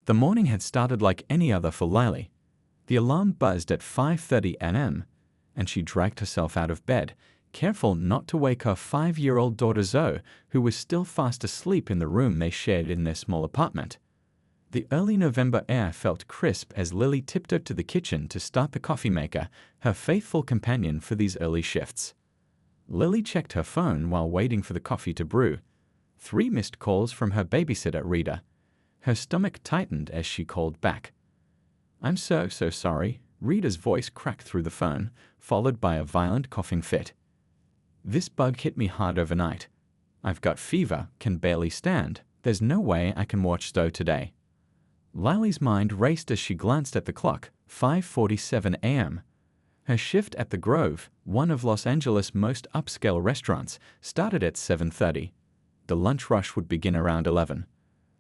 The morning had started like any other for Lily. The alarm buzzed at 5:30 a.m., and she dragged herself out of bed, careful not to wake her 5-year-old daughter Zoe, who was still fast asleep in the room they shared in their small apartment. The early November air felt crisp as Lily tiptoed to the kitchen to start the coffee maker, her faithful companion for these early shifts. Lily checked her phone while waiting for the coffee to brew. 3 missed calls from her babysitter, Rita. Her stomach tightened as she called back. "I'm so sorry." Rita's voice cracked through the phone, followed by a violent coughing fit. "This bug hit me hard overnight. I've got fever, can barely stand. There's no way I can watch Zoe today." Lily's mind raced as she glanced at the clock, 5:47 a.m. Her shift at the Grove, one of Los Angeles' most upscale restaurants, started at 7:30. The lunch rush would begin around 11.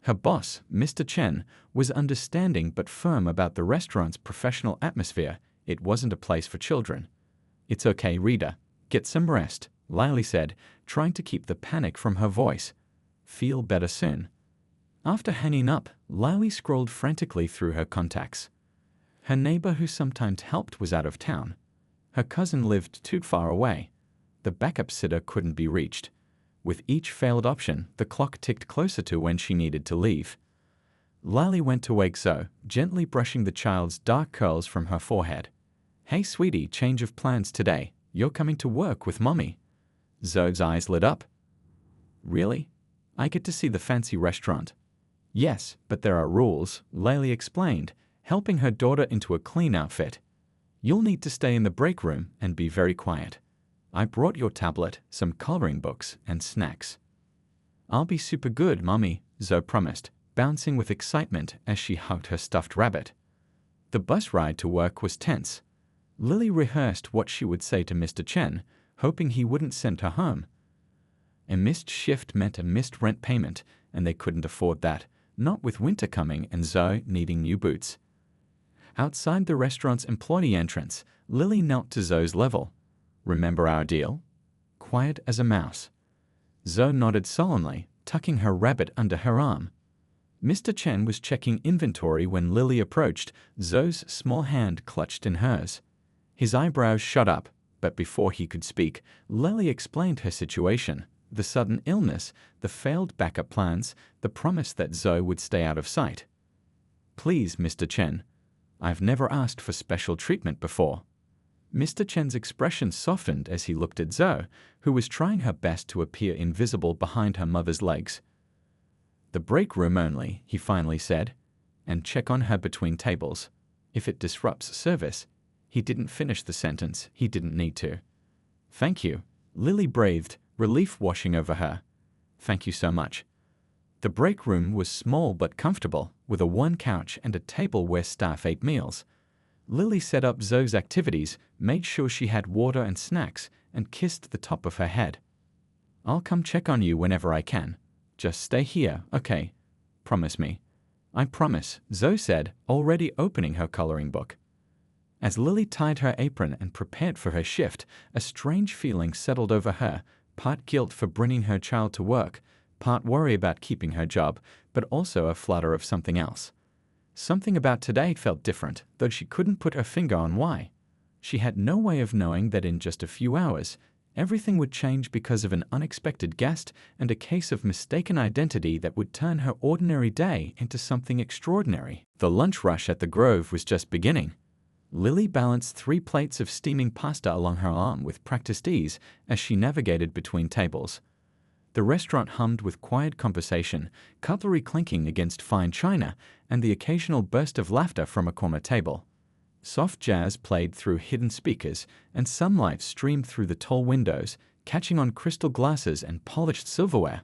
Her boss, Mr. Chen, was understanding but firm about the restaurant's professional atmosphere. It wasn't a place for children. "It's okay, Rita. Get some rest," Lily said, trying to keep the panic from her voice. "Feel better soon." After hanging up, Lily scrolled frantically through her contacts. Her neighbor who sometimes helped was out of town. Her cousin lived too far away. The backup sitter couldn't be reached. With each failed option, the clock ticked closer to when she needed to leave. Lily went to wake Zoe, gently brushing the child's dark curls from her forehead. "Hey, sweetie, change of plans today. You're coming to work with Mommy." Zoe's eyes lit up. "Really? I get to see the fancy restaurant." "Yes, but there are rules," Lily explained, helping her daughter into a clean outfit. "You'll need to stay in the break room and be very quiet. I brought your tablet, some coloring books, and snacks." "I'll be super good, Mommy," Zoe promised, bouncing with excitement as she hugged her stuffed rabbit. The bus ride to work was tense. Lily rehearsed what she would say to Mr. Chen, hoping he wouldn't send her home. A missed shift meant a missed rent payment, and they couldn't afford that, not with winter coming and Zoe needing new boots. Outside the restaurant's employee entrance, Lily knelt to Zoe's level. "Remember our deal?" Quiet as a mouse. Zoe nodded solemnly, tucking her rabbit under her arm. Mr. Chen was checking inventory when Lily approached, Zoe's small hand clutched in hers. His eyebrows shot up, but before he could speak, Lily explained her situation: the sudden illness, the failed backup plans, the promise that Zoe would stay out of sight. "Please, Mr. Chen. I've never asked for special treatment before." Mr. Chen's expression softened as he looked at Zoe, who was trying her best to appear invisible behind her mother's legs. "The break room only," he finally said, "and check on her between tables. If it disrupts service." He didn't finish the sentence. He didn't need to. "Thank you," Lily breathed, relief washing over her. "Thank you so much." The break room was small but comfortable, with a one couch and a table where staff ate meals. Lily set up Zoe's activities, made sure she had water and snacks, and kissed the top of her head. "I'll come check on you whenever I can. Just stay here, okay? Promise me." "I promise," Zoe said, already opening her coloring book. As Lily tied her apron and prepared for her shift, a strange feeling settled over her, part guilt for bringing her child to work, part worry about keeping her job, but also a flutter of something else. Something about today felt different, though she couldn't put her finger on why. She had no way of knowing that in just a few hours, everything would change because of an unexpected guest and a case of mistaken identity that would turn her ordinary day into something extraordinary. The lunch rush at the Grove was just beginning. Lily balanced 3 plates of steaming pasta along her arm with practiced ease as she navigated between tables. The restaurant hummed with quiet conversation, cutlery clinking against fine china, and the occasional burst of laughter from a corner table. Soft jazz played through hidden speakers, and sunlight streamed through the tall windows, catching on crystal glasses and polished silverware.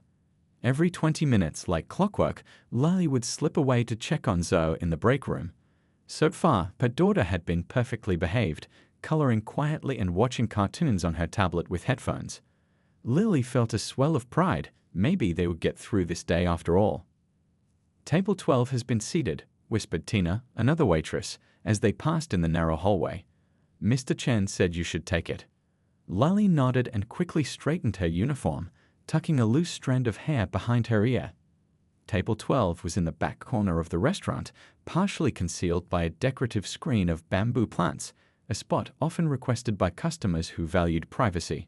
Every 20 minutes, like clockwork, Lily would slip away to check on Zoe in the break room. So far, her daughter had been perfectly behaved, coloring quietly and watching cartoons on her tablet with headphones. Lily felt a swell of pride. Maybe they would get through this day after all. "Table 12 has been seated," whispered Tina, another waitress, as they passed in the narrow hallway. "Mr. Chen said you should take it." Lily nodded and quickly straightened her uniform, tucking a loose strand of hair behind her ear. Table 12 was in the back corner of the restaurant, partially concealed by a decorative screen of bamboo plants, a spot often requested by customers who valued privacy.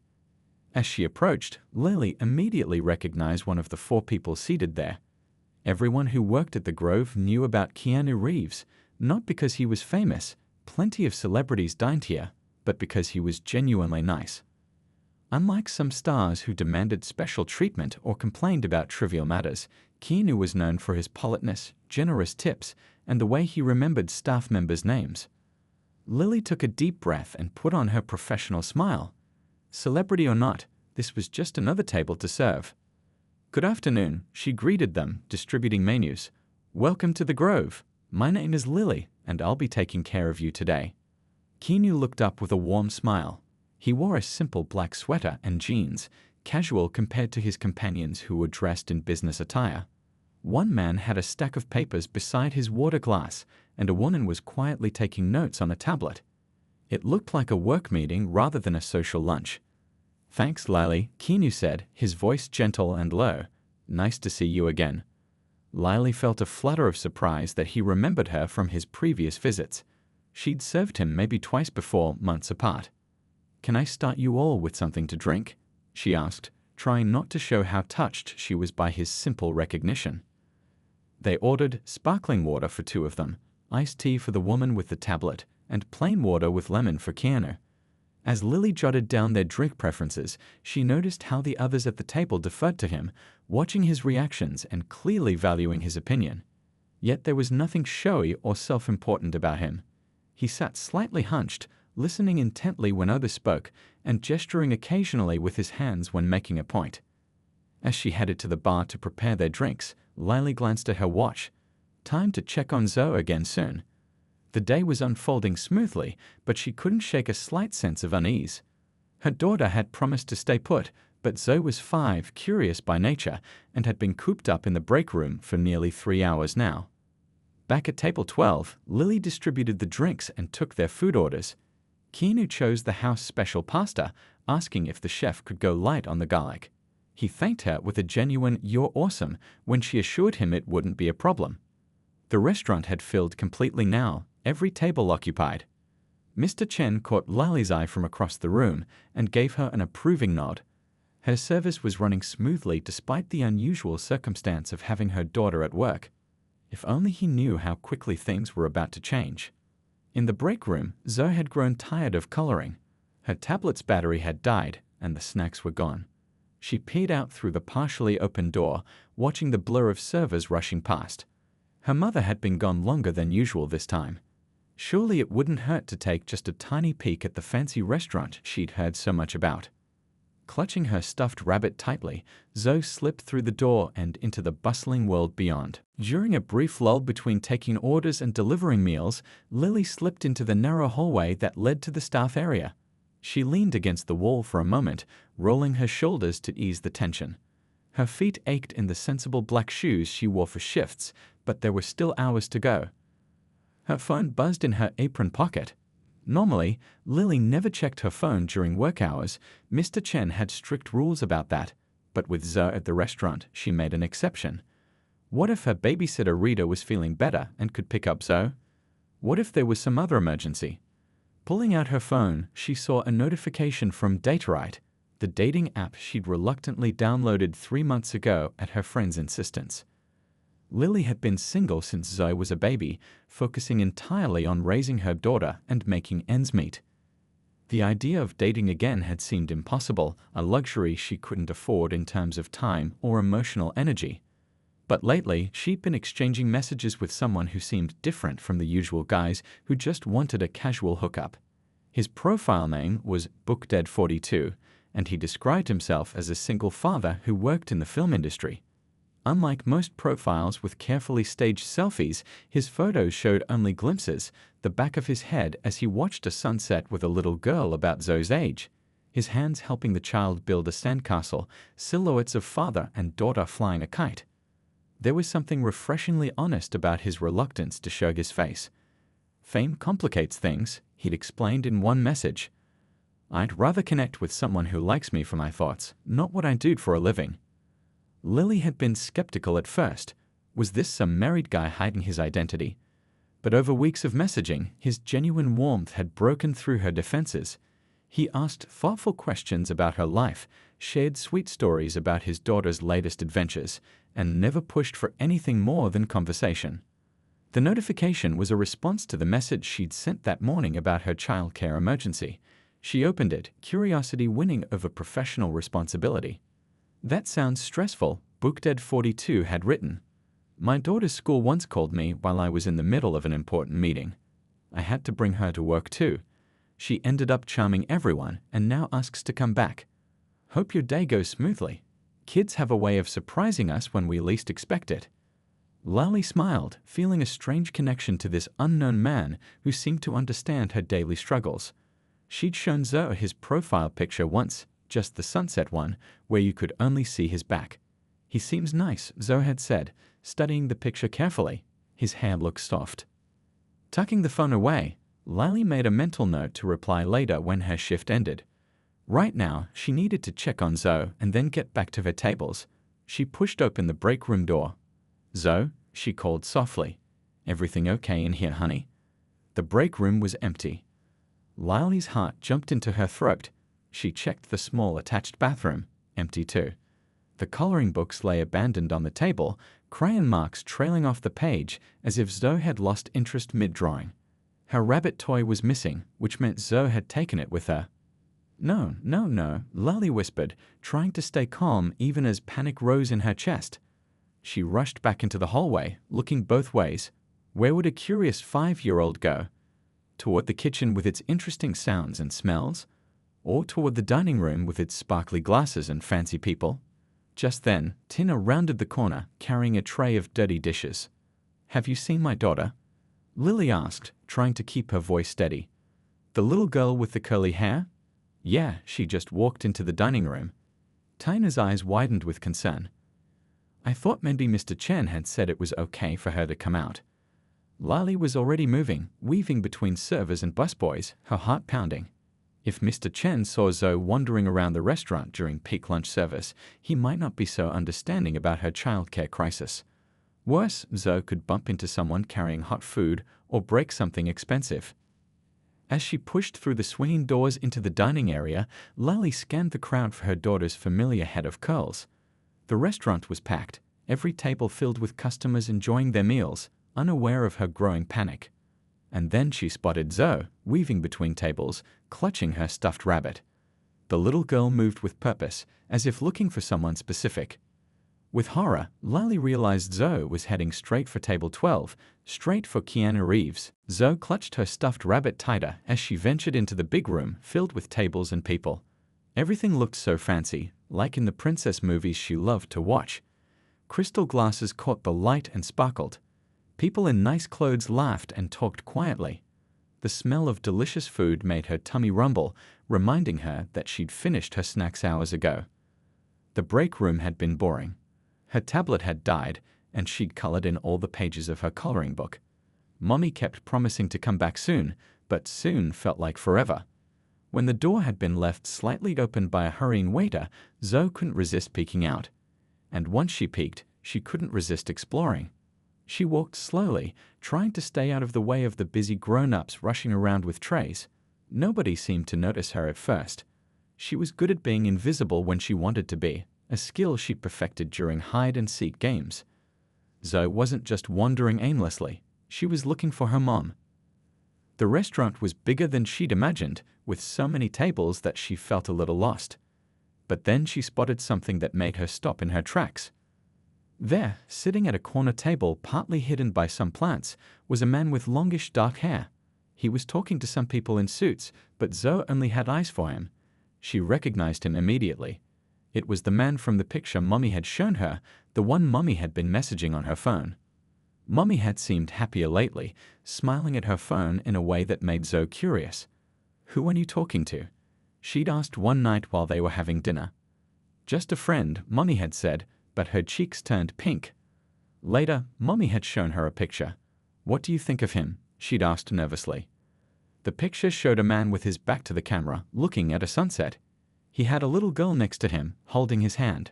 As she approached, Lily immediately recognized one of the 4 people seated there. Everyone who worked at the Grove knew about Keanu Reeves, not because he was famous, plenty of celebrities dined here, but because he was genuinely nice. Unlike some stars who demanded special treatment or complained about trivial matters, Keanu was known for his politeness, generous tips, and the way he remembered staff members' names. Lily took a deep breath and put on her professional smile. Celebrity or not, this was just another table to serve. "Good afternoon," she greeted them, distributing menus. "Welcome to the Grove. My name is Lily, and I'll be taking care of you today." Keanu looked up with a warm smile. He wore a simple black sweater and jeans, casual compared to his companions who were dressed in business attire. One man had a stack of papers beside his water glass, and a woman was quietly taking notes on a tablet. It looked like a work meeting rather than a social lunch. "Thanks, Lily," Keanu said, his voice gentle and low. "Nice to see you again." Lily felt a flutter of surprise that he remembered her from his previous visits. She'd served him maybe twice before, months apart. "Can I start you all with something to drink?" she asked, trying not to show how touched she was by his simple recognition. They ordered sparkling water for 2 of them, iced tea for the woman with the tablet, and plain water with lemon for Keanu. As Lily jotted down their drink preferences, she noticed how the others at the table deferred to him, watching his reactions and clearly valuing his opinion. Yet there was nothing showy or self-important about him. He sat slightly hunched, listening intently when others spoke, and gesturing occasionally with his hands when making a point. As she headed to the bar to prepare their drinks, Lily glanced at her watch. Time to check on Zoe again soon. The day was unfolding smoothly, but she couldn't shake a slight sense of unease. Her daughter had promised to stay put, but Zoe was 5, curious by nature, and had been cooped up in the break room for nearly 3 hours now. Back at table 12, Lily distributed the drinks and took their food orders. Keanu chose the house special pasta, asking if the chef could go light on the garlic. He thanked her with a genuine "you're awesome" when she assured him it wouldn't be a problem. The restaurant had filled completely now, every table occupied. Mr. Chen caught Lily's eye from across the room and gave her an approving nod. Her service was running smoothly despite the unusual circumstance of having her daughter at work. If only he knew how quickly things were about to change. In the break room, Zoe had grown tired of coloring. Her tablet's battery had died, and the snacks were gone. She peered out through the partially open door, watching the blur of servers rushing past. Her mother had been gone longer than usual this time. Surely it wouldn't hurt to take just a tiny peek at the fancy restaurant she'd heard so much about. Clutching her stuffed rabbit tightly, Zoe slipped through the door and into the bustling world beyond. During a brief lull between taking orders and delivering meals, Lily slipped into the narrow hallway that led to the staff area. She leaned against the wall for a moment, rolling her shoulders to ease the tension. Her feet ached in the sensible black shoes she wore for shifts, but there were still hours to go. Her phone buzzed in her apron pocket. Normally, Lily never checked her phone during work hours. Mr. Chen had strict rules about that, but with Zoe at the restaurant, she made an exception. What if her babysitter Rita was feeling better and could pick up Zoe? What if there was some other emergency? Pulling out her phone, she saw a notification from Daterite, the dating app she'd reluctantly downloaded 3 months ago at her friend's insistence. Lily had been single since Zoe was a baby, focusing entirely on raising her daughter and making ends meet. The idea of dating again had seemed impossible, a luxury she couldn't afford in terms of time or emotional energy. But lately, she'd been exchanging messages with someone who seemed different from the usual guys who just wanted a casual hookup. His profile name was BookDead42, and he described himself as a single father who worked in the film industry. Unlike most profiles with carefully staged selfies, his photos showed only glimpses, the back of his head as he watched a sunset with a little girl about Zoe's age, his hands helping the child build a sandcastle, silhouettes of father and daughter flying a kite. There was something refreshingly honest about his reluctance to show his face. "Fame complicates things," he'd explained in one message. "I'd rather connect with someone who likes me for my thoughts, not what I do for a living." Lily had been skeptical at first, Was this some married guy hiding his identity? But over weeks of messaging, his genuine warmth had broken through her defenses. He asked thoughtful questions about her life, shared sweet stories about his daughter's latest adventures, and never pushed for anything more than conversation. The notification was a response to the message she'd sent that morning about her childcare emergency. She opened it, curiosity winning over professional responsibility. "That sounds stressful," BookDead42 had written. "My daughter's school once called me while I was in the middle of an important meeting. I had to bring her to work too. She ended up charming everyone and now asks to come back. Hope your day goes smoothly. Kids have a way of surprising us when we least expect it." Lally smiled, feeling a strange connection to this unknown man who seemed to understand her daily struggles. She'd shown Zoe his profile picture once, just the sunset one, where you could only see his back. "He seems nice," Zoe had said, studying the picture carefully. "His hair looks soft." Tucking the phone away, Lally made a mental note to reply later when her shift ended. Right now, she needed to check on Zoe and then get back to her tables. She pushed open the break room door. "Zoe," she called softly. "Everything okay in here, honey?" The break room was empty. Lally's heart jumped into her throat. She checked the small attached bathroom, empty too. The coloring books lay abandoned on the table, crayon marks trailing off the page as if Zoe had lost interest mid-drawing. Her rabbit toy was missing, which meant Zoe had taken it with her. "No, no, no," Lally whispered, trying to stay calm even as panic rose in her chest. She rushed back into the hallway, looking both ways. Where would a curious 5-year-old go? Toward the kitchen with its interesting sounds and smells? Or toward the dining room with its sparkly glasses and fancy people? Just then, Tina rounded the corner, carrying a tray of dirty dishes. "Have you seen my daughter?" Lily asked, trying to keep her voice steady. "The little girl with the curly hair?" "Yeah, she just walked into the dining room." Tina's eyes widened with concern. "I thought maybe Mr. Chen had said it was okay for her to come out." Lally was already moving, weaving between servers and busboys, her heart pounding. If Mr. Chen saw Zoe wandering around the restaurant during peak lunch service, he might not be so understanding about her childcare crisis. Worse, Zoe could bump into someone carrying hot food or break something expensive. As she pushed through the swinging doors into the dining area, Lally scanned the crowd for her daughter's familiar head of curls. The restaurant was packed, every table filled with customers enjoying their meals, unaware of her growing panic. And then she spotted Zoe, weaving between tables, clutching her stuffed rabbit. The little girl moved with purpose, as if looking for someone specific. With horror, Lally realized Zoe was heading straight for table 12, straight for Keanu Reeves. Zoe clutched her stuffed rabbit tighter as she ventured into the big room filled with tables and people. Everything looked so fancy, like in the princess movies she loved to watch. Crystal glasses caught the light and sparkled. People in nice clothes laughed and talked quietly. The smell of delicious food made her tummy rumble, reminding her that she'd finished her snacks hours ago. The break room had been boring. Her tablet had died, and she'd colored in all the pages of her coloring book. Mommy kept promising to come back soon, but soon felt like forever. When the door had been left slightly open by a hurrying waiter, Zoe couldn't resist peeking out. And once she peeked, she couldn't resist exploring. She walked slowly, trying to stay out of the way of the busy grown-ups rushing around with trays. Nobody seemed to notice her at first. She was good at being invisible when she wanted to be, a skill she perfected during hide-and-seek games. Zoe wasn't just wandering aimlessly. She was looking for her mom. The restaurant was bigger than she'd imagined, with so many tables that she felt a little lost. But then she spotted something that made her stop in her tracks. There, sitting at a corner table partly hidden by some plants, was a man with longish dark hair. He was talking to some people in suits, but Zoe only had eyes for him. She recognized him immediately. It was the man from the picture Mommy had shown her, the one Mommy had been messaging on her phone. Mommy had seemed happier lately, smiling at her phone in a way that made Zoe curious. "Who are you talking to?" she'd asked one night while they were having dinner. "Just a friend," Mommy had said, but her cheeks turned pink. Later, Mommy had shown her a picture. "What do you think of him?" she'd asked nervously. The picture showed a man with his back to the camera, looking at a sunset. He had a little girl next to him, holding his hand.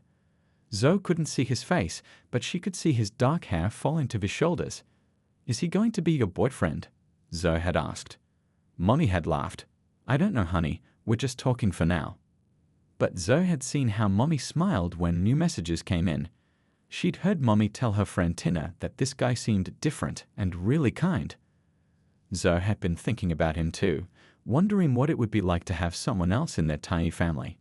Zoe couldn't see his face, but she could see his dark hair falling to his shoulders. "Is he going to be your boyfriend?" Zoe had asked. Mommy had laughed. "I don't know, honey. We're just talking for now." But Zoe had seen how Mommy smiled when new messages came in. She'd heard Mommy tell her friend Tina that this guy seemed different and really kind. Zoe had been thinking about him too, wondering what it would be like to have someone else in their tiny family.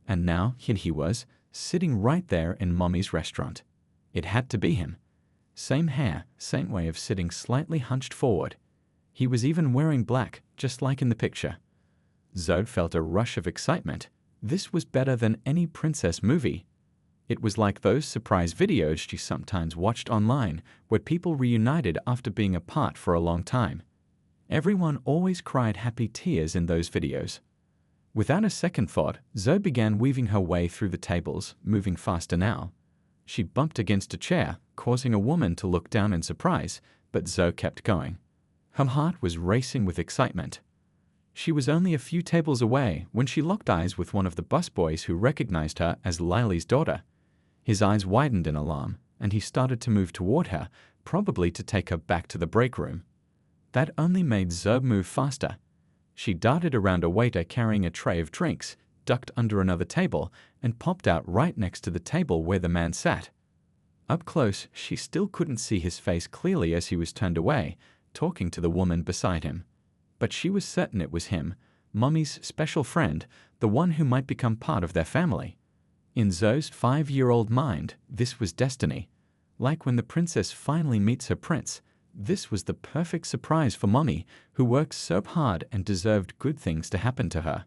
And now here he was, sitting right there in Mommy's restaurant. It had to be him. Same hair, same way of sitting slightly hunched forward. He was even wearing black, just like in the picture. Zoe felt a rush of excitement. This was better than any princess movie. It was like those surprise videos she sometimes watched online, where people reunited after being apart for a long time. Everyone always cried happy tears in those videos. Without a second thought, Zoe began weaving her way through the tables, moving faster now. She bumped against a chair, causing a woman to look down in surprise, but Zoe kept going. Her heart was racing with excitement. She was only a few tables away when she locked eyes with one of the busboys who recognized her as Lily's daughter. His eyes widened in alarm, and he started to move toward her, probably to take her back to the break room. That only made Zoe move faster. She darted around a waiter carrying a tray of drinks, ducked under another table, and popped out right next to the table where the man sat. Up close, she still couldn't see his face clearly as he was turned away, talking to the woman beside him. But she was certain it was him, Mommy's special friend, the one who might become part of their family. In Zoe's 5-year-old mind, this was destiny. Like when the princess finally meets her prince, this was the perfect surprise for Mommy, who worked so hard and deserved good things to happen to her.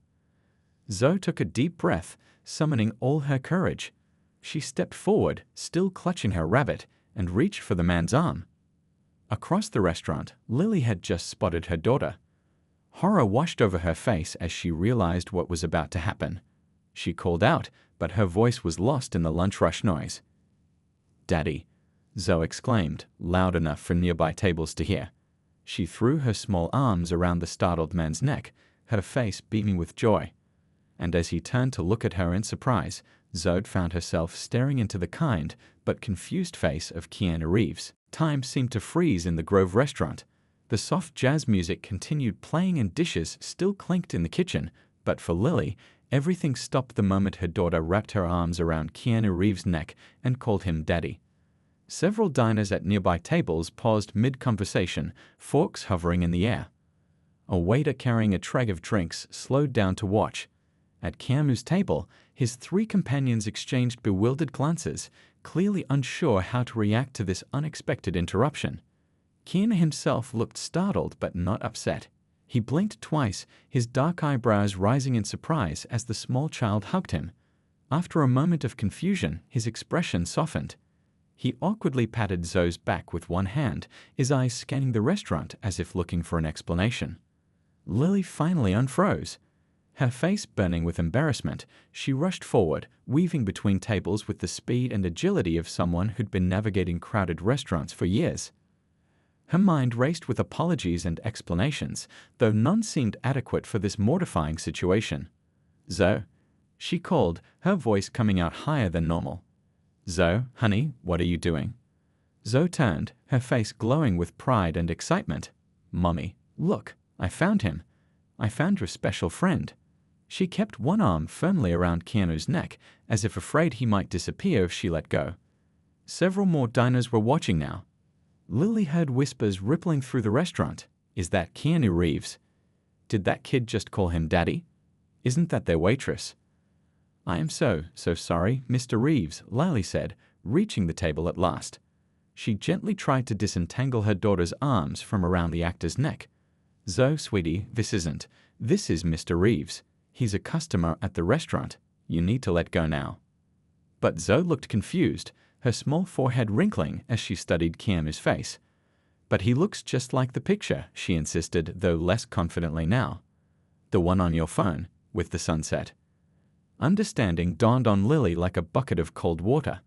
Zoe took a deep breath, summoning all her courage. She stepped forward, still clutching her rabbit, and reached for the man's arm. Across the restaurant, Lily had just spotted her daughter. Horror washed over her face as she realized what was about to happen. She called out, but her voice was lost in the lunch rush noise. "Daddy," Zoe exclaimed, loud enough for nearby tables to hear. She threw her small arms around the startled man's neck, her face beaming with joy. And as he turned to look at her in surprise, Zoe found herself staring into the kind but confused face of Keanu Reeves. Time seemed to freeze in the Grove restaurant. The soft jazz music continued playing and dishes still clinked in the kitchen, but for Lily, everything stopped the moment her daughter wrapped her arms around Keanu Reeves' neck and called him Daddy. Several diners at nearby tables paused mid-conversation, forks hovering in the air. A waiter carrying a tray of drinks slowed down to watch. At Keanu's table, his 3 companions exchanged bewildered glances, clearly unsure how to react to this unexpected interruption. Keanu himself looked startled but not upset. He blinked twice, his dark eyebrows rising in surprise as the small child hugged him. After a moment of confusion, his expression softened. He awkwardly patted Zoe's back with one hand, his eyes scanning the restaurant as if looking for an explanation. Lily finally unfroze. Her face burning with embarrassment, she rushed forward, weaving between tables with the speed and agility of someone who'd been navigating crowded restaurants for years. Her mind raced with apologies and explanations, though none seemed adequate for this mortifying situation. "Zoe," she called, her voice coming out higher than normal. "Zoe, honey, what are you doing?" Zoe turned, her face glowing with pride and excitement. "Mommy, look, I found him. I found your special friend." She kept one arm firmly around Keanu's neck, as if afraid he might disappear if she let go. Several more diners were watching now. Lily heard whispers rippling through the restaurant. "Is that Keanu Reeves? Did that kid just call him Daddy? Isn't that their waitress?" "I am so sorry, Mr. Reeves," Lily said, reaching the table at last. She gently tried to disentangle her daughter's arms from around the actor's neck. "Zoe, sweetie, this is Mr. Reeves. He's a customer at the restaurant. You need to let go now." But Zoe looked confused, her small forehead wrinkling as she studied Keanu's face. "But he looks just like the picture," she insisted, though less confidently now. "The one on your phone, with the sunset." Understanding dawned on Lily like a bucket of cold water.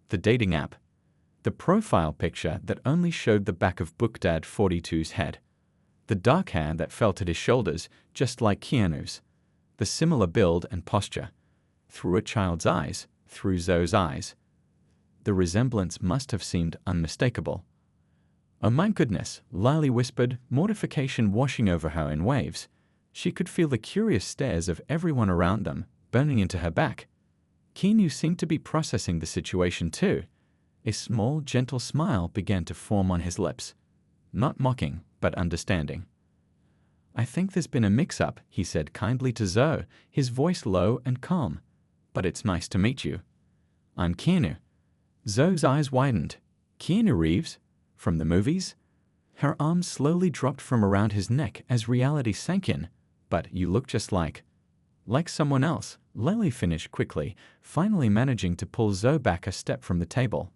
The dating app. The profile picture that only showed the back of Bookdad 42's head. The dark hair that fell to his shoulders, just like Keanu's. The similar build and posture. Through a child's eyes, through Zoe's eyes, The resemblance must have seemed unmistakable. "Oh my goodness," Lily whispered, mortification washing over her in waves. She could feel the curious stares of everyone around them, burning into her back. Keanu seemed to be processing the situation too. A small, gentle smile began to form on his lips. Not mocking, but understanding. "I think there's been a mix-up," he said kindly to Zoe, his voice low and calm. "But it's nice to meet you. I'm Keanu." Zoe's eyes widened. "Keanu Reeves? From the movies?" Her arms slowly dropped from around his neck as reality sank in. "But you look just like someone else," Lily finished quickly, finally managing to pull Zoe back a step from the table.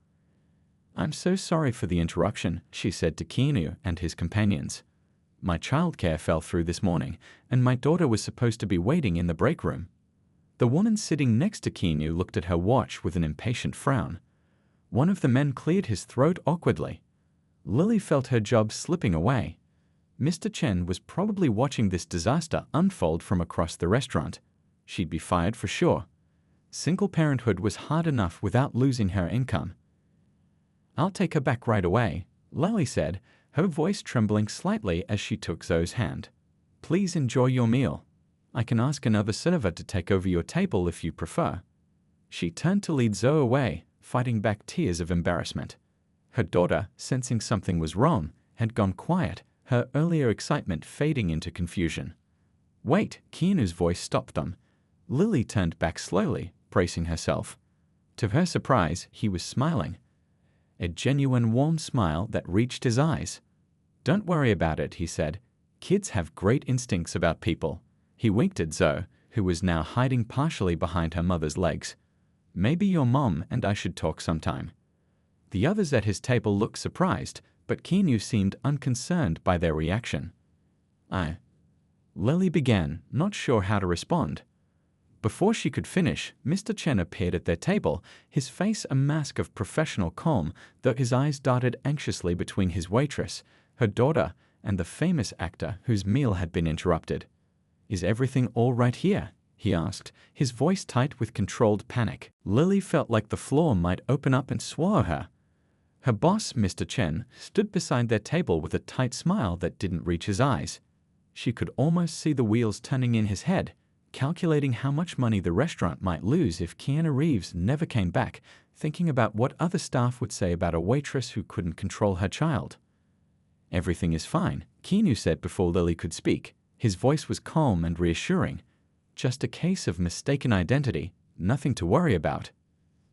"I'm so sorry for the interruption," she said to Keanu and his companions. "My childcare fell through this morning, and my daughter was supposed to be waiting in the break room." The woman sitting next to Keanu looked at her watch with an impatient frown. One of the men cleared his throat awkwardly. Lily felt her job slipping away. Mr. Chen was probably watching this disaster unfold from across the restaurant. She'd be fired for sure. Single parenthood was hard enough without losing her income. "I'll take her back right away," Lily said, her voice trembling slightly as she took Zoe's hand. "Please enjoy your meal. I can ask another server to take over your table if you prefer." She turned to lead Zoe away, fighting back tears of embarrassment. Her daughter, sensing something was wrong, had gone quiet, her earlier excitement fading into confusion. "Wait!" Keanu's voice stopped them. Lily turned back slowly, bracing herself. To her surprise, he was smiling. A genuine warm smile that reached his eyes. "Don't worry about it," he said. "Kids have great instincts about people." He winked at Zoe, who was now hiding partially behind her mother's legs. "Maybe your mom and I should talk sometime." The others at his table looked surprised, but Keanu seemed unconcerned by their reaction. Lily began, not sure how to respond. Before she could finish, Mr. Chen appeared at their table, his face a mask of professional calm, though his eyes darted anxiously between his waitress, her daughter, and the famous actor whose meal had been interrupted. "Is everything all right here?" he asked, his voice tight with controlled panic. Lily felt like the floor might open up and swallow her. Her boss, Mr. Chen, stood beside their table with a tight smile that didn't reach his eyes. She could almost see the wheels turning in his head, calculating how much money the restaurant might lose if Keanu Reeves never came back, thinking about what other staff would say about a waitress who couldn't control her child. "Everything is fine," Keanu said before Lily could speak. His voice was calm and reassuring. "Just a case of mistaken identity, nothing to worry about."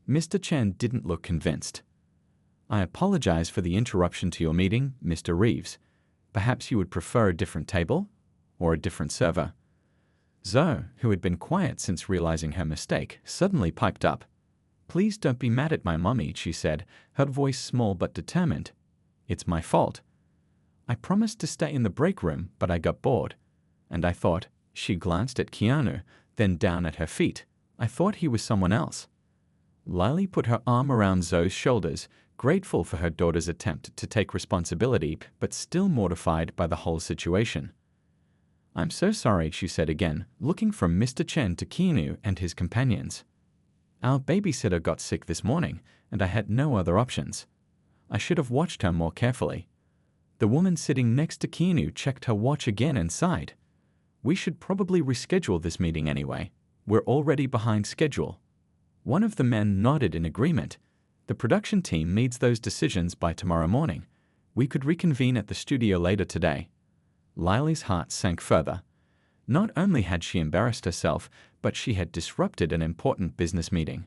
Mr. Chen didn't look convinced. "I apologize for the interruption to your meeting, Mr. Reeves. Perhaps you would prefer a different table? Or a different server?" Zoe, who had been quiet since realizing her mistake, suddenly piped up. "Please don't be mad at my mommy," she said, her voice small but determined. "It's my fault. I promised to stay in the break room, but I got bored. And I thought," she glanced at Keanu, then down at her feet, "I thought he was someone else." Lily put her arm around Zoe's shoulders, grateful for her daughter's attempt to take responsibility, but still mortified by the whole situation. "I'm so sorry," she said again, looking from Mr. Chen to Keanu and his companions. "Our babysitter got sick this morning, and I had no other options. I should have watched her more carefully." The woman sitting next to Keanu checked her watch again and sighed. "We should probably reschedule this meeting anyway. We're already behind schedule." One of the men nodded in agreement. "The production team needs those decisions by tomorrow morning. We could reconvene at the studio later today." Lily's heart sank further. Not only had she embarrassed herself, but she had disrupted an important business meeting.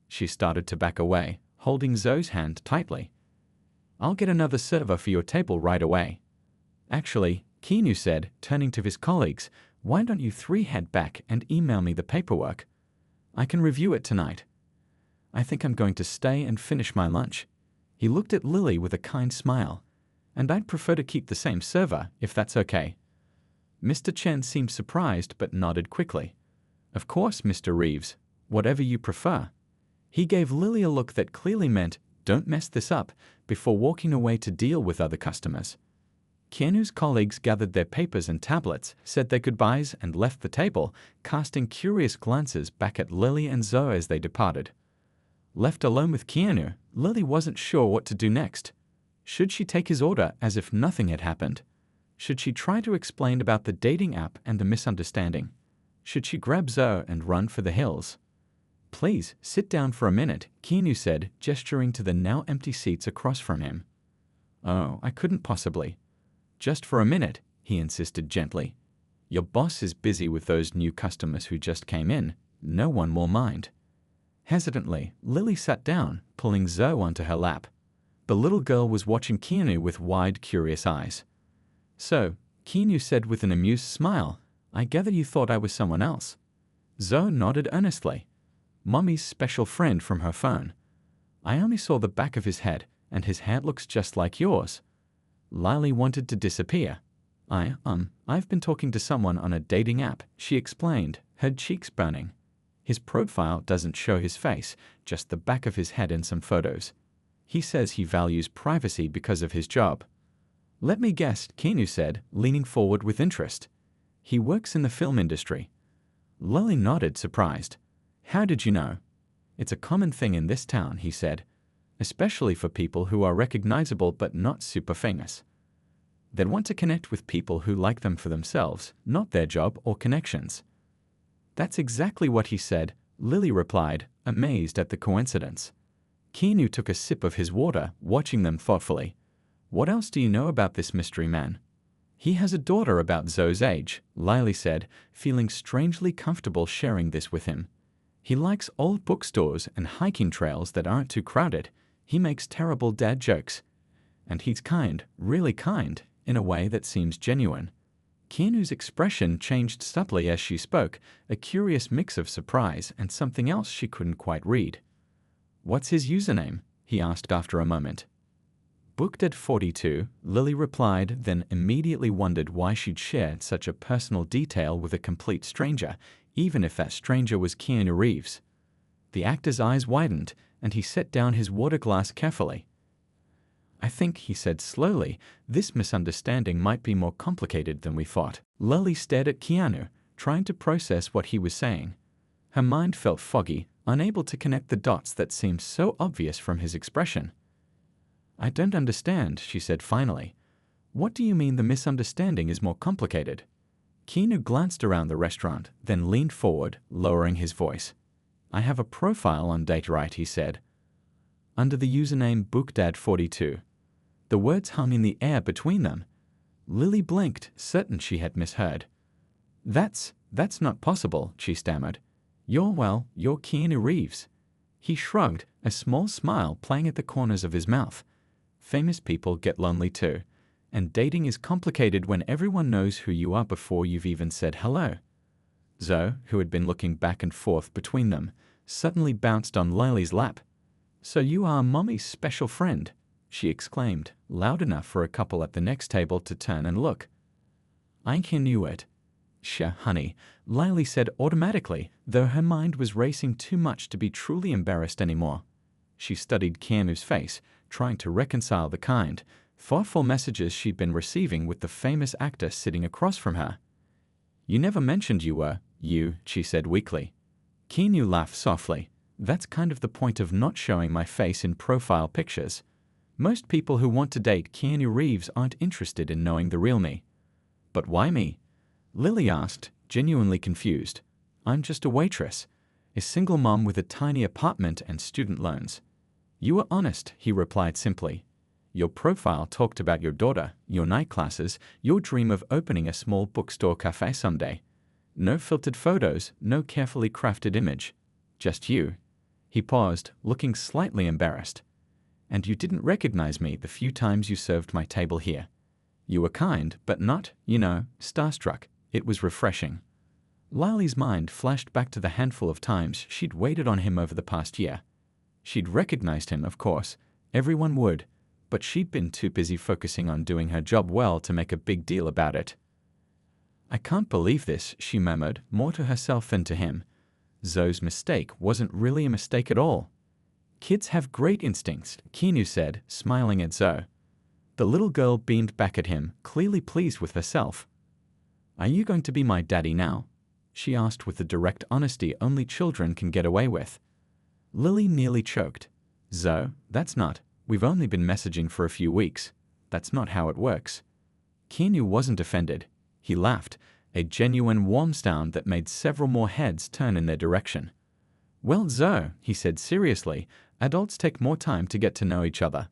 She started to back away, holding Zoe's hand tightly. "I'll get another server for your table right away." "Actually," Keanu said, turning to his colleagues, "why don't you three head back and email me the paperwork? I can review it tonight. I think I'm going to stay and finish my lunch." He looked at Lily with a kind smile. "And I'd prefer to keep the same server, if that's okay." Mr. Chen seemed surprised but nodded quickly. "Of course, Mr. Reeves, whatever you prefer." He gave Lily a look that clearly meant, "Don't mess this up," before walking away to deal with other customers. Keanu's colleagues gathered their papers and tablets, said their goodbyes, and left the table, casting curious glances back at Lily and Zoe as they departed. Left alone with Keanu, Lily wasn't sure what to do next. Should she take his order as if nothing had happened? Should she try to explain about the dating app and the misunderstanding? Should she grab Zoe and run for the hills? "Please, sit down for a minute," Keanu said, gesturing to the now empty seats across from him. "Oh, I couldn't possibly." "Just for a minute," he insisted gently. "Your boss is busy with those new customers who just came in. No one will mind." Hesitantly, Lily sat down, pulling Zoe onto her lap. The little girl was watching Keanu with wide, curious eyes. "So," Keanu said with an amused smile, "I gather you thought I was someone else." Zoe nodded earnestly. "Mommy's special friend from her phone. I only saw the back of his head, and his hair looks just like yours." Lily wanted to disappear. I've been talking to someone on a dating app," she explained, her cheeks burning. "His profile doesn't show his face, just the back of his head and some photos. He says he values privacy because of his job." "Let me guess," Keanu said, leaning forward with interest. "He works in the film industry." Lily nodded, surprised. "How did you know?" "It's a common thing in this town," he said, "especially for people who are recognizable but not super famous. They'd want to connect with people who like them for themselves, not their job or connections." "That's exactly what he said," Lily replied, amazed at the coincidence. Keanu took a sip of his water, watching them thoughtfully. "What else do you know about this mystery man?" "He has a daughter about Zoe's age," Lily said, feeling strangely comfortable sharing this with him. "He likes old bookstores and hiking trails that aren't too crowded. He makes terrible dad jokes. And he's kind, really kind, in a way that seems genuine." Keanu's expression changed subtly as she spoke, a curious mix of surprise and something else she couldn't quite read. "What's his username?" he asked after a moment. "Booked at 42, Lily replied, then immediately wondered why she'd shared such a personal detail with a complete stranger, even if that stranger was Keanu Reeves. The actor's eyes widened, and he set down his water glass carefully. "I think," he said slowly, "this misunderstanding might be more complicated than we thought." Lily stared at Keanu, trying to process what he was saying. Her mind felt foggy, unable to connect the dots that seemed so obvious from his expression. "I don't understand," she said finally. "What do you mean the misunderstanding is more complicated?" Keanu glanced around the restaurant, then leaned forward, lowering his voice. "I have a profile on DateRight," he said, "under the username BookDad42. The words hung in the air between them. Lily blinked, certain she had misheard. That's not possible," she stammered. You're Keanu Reeves." He shrugged, a small smile playing at the corners of his mouth. "Famous people get lonely too, and dating is complicated when everyone knows who you are before you've even said hello." Zoe, who had been looking back and forth between them, suddenly bounced on Lily's lap. "So you are Mommy's special friend," she exclaimed, loud enough for a couple at the next table to turn and look. "I knew it." "Sure, honey," Lily said automatically, though her mind was racing too much to be truly embarrassed anymore. She studied Keanu's face, trying to reconcile the kind, thoughtful messages she'd been receiving with the famous actor sitting across from her. "You never mentioned you were, she said weakly. Keanu laughed softly. "That's kind of the point of not showing my face in profile pictures. Most people who want to date Keanu Reeves aren't interested in knowing the real me." "But why me?" Lily asked, genuinely confused. "I'm just a waitress, a single mom with a tiny apartment and student loans." "You were honest," he replied simply. "Your profile talked about your daughter, your night classes, your dream of opening a small bookstore cafe someday. No filtered photos, no carefully crafted image. Just you." He paused, looking slightly embarrassed. "And you didn't recognize me the few times you served my table here. You were kind, but not, starstruck." It was refreshing. Lily's mind flashed back to the handful of times she'd waited on him over the past year. She'd recognized him, of course. Everyone would. But she'd been too busy focusing on doing her job well to make a big deal about it. "I can't believe this," she murmured, more to herself than to him. Zoe's mistake wasn't really a mistake at all. "Kids have great instincts," Keanu said, smiling at Zoe. The little girl beamed back at him, clearly pleased with herself. "Are you going to be my daddy now?" she asked with the direct honesty only children can get away with. Lily nearly choked. Zoe, that's not. We've only been messaging for a few weeks. That's not how it works. Keanu wasn't offended. He laughed, a genuine warm sound that made several more heads turn in their direction. Well, Zoe, he said seriously, adults take more time to get to know each other.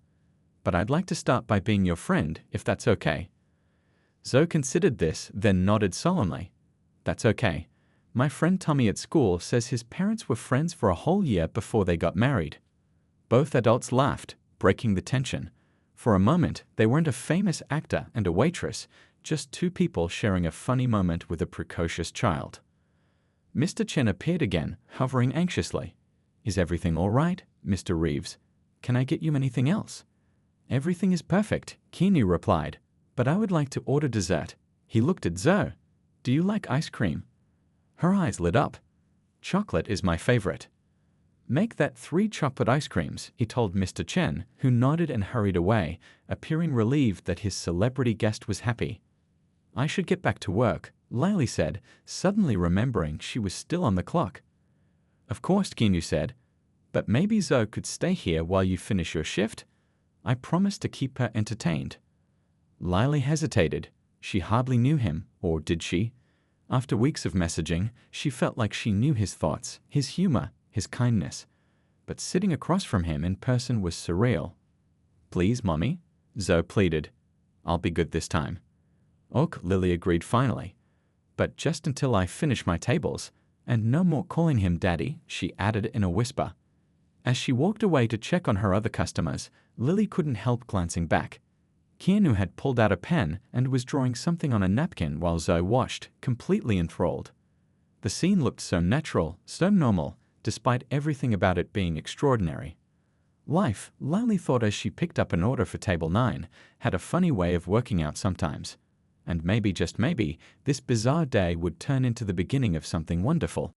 But I'd like to start by being your friend, if that's okay. Zoe considered this, then nodded solemnly. That's okay. My friend Tommy at school says his parents were friends for a whole year before they got married. Both adults laughed, breaking the tension. For a moment, they weren't a famous actor and a waitress, just two people sharing a funny moment with a precocious child. Mr. Chen appeared again, hovering anxiously. Is everything all right, Mr. Reeves? Can I get you anything else? Everything is perfect, Keanu replied, but I would like to order dessert. He looked at Zoe. Do you like ice cream? Her eyes lit up. Chocolate is my favorite. Make that 3 chocolate ice creams, he told Mr. Chen, who nodded and hurried away, appearing relieved that his celebrity guest was happy. I should get back to work, Lily said, suddenly remembering she was still on the clock. Of course, Keanu said, but maybe Zoe could stay here while you finish your shift? I promised to keep her entertained. Lily hesitated. She hardly knew him, or did she? After weeks of messaging, she felt like she knew his thoughts, his humor, his kindness. But sitting across from him in person was surreal. Please, Mommy, Zoe pleaded. I'll be good this time. Ok, Lily agreed finally. But just until I finish my tables, and no more calling him Daddy, she added in a whisper. As she walked away to check on her other customers, Lily couldn't help glancing back. Keanu had pulled out a pen and was drawing something on a napkin while Zoe watched, completely enthralled. The scene looked so natural, so normal, despite everything about it being extraordinary. Life, Lily thought as she picked up an order for table 9, had a funny way of working out sometimes. And maybe, just maybe, this bizarre day would turn into the beginning of something wonderful.